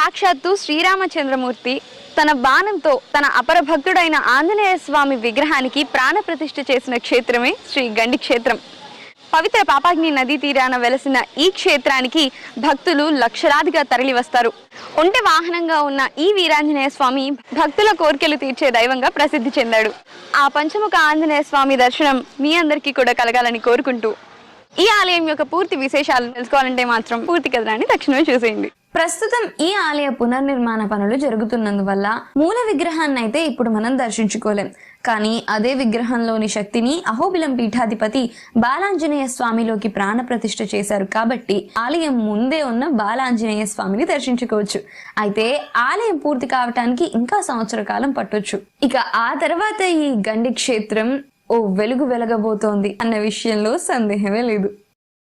సాక్షాత్తు శ్రీరామచంద్రమూర్తి తన బాణంతో తన అపర భక్తుడైన ఆంజనేయ స్వామి విగ్రహానికి ప్రాణప్రతిష్ఠ చేసిన క్షేత్రమే శ్రీ గండి క్షేత్రం. పవిత్ర పాపాగ్ని నదీ తీరాన వెలసిన ఈ క్షేత్రానికి భక్తులు లక్షలాదిగా తరలి వస్తారు. ఒంటె వాహనంగా ఉన్న ఈ వీరాంజనేయ స్వామి భక్తుల కోరికలు తీర్చే దైవంగా ప్రసిద్ధి చెందాడు. ఆ పంచముఖ ఆంజనేయ స్వామి దర్శనం మీ అందరికీ కూడా కలగాలని కోరుకుంటూ, ఈ ఆలయం యొక్క పూర్తి విశేషాలను తెలుసుకోవాలంటే మాత్రం పూర్తి కథనాన్ని తక్షణమే చూసేయండి. ప్రస్తుతం ఈ ఆలయ పునర్నిర్మాణ పనులు జరుగుతున్నందువల్ల మూల విగ్రహాన్ని అయితే ఇప్పుడు మనం దర్శించుకోలేం. కానీ అదే విగ్రహంలోని శక్తిని అహోబిలం పీఠాధిపతి బాలాంజనేయ స్వామిలోకి ప్రాణప్రతిష్ఠ చేశారు కాబట్టి ఆలయం ముందే ఉన్న బాలాంజనేయ స్వామిని దర్శించుకోవచ్చు. అయితే ఆలయం పూర్తి కావటానికి ఇంకా సంవత్సర కాలం పట్టొచ్చు. ఇక ఆ తర్వాత ఈ గండి క్షేత్రం ఓ వెలుగు వెలగబోతోంది అన్న విషయంలో సందేహమే లేదు.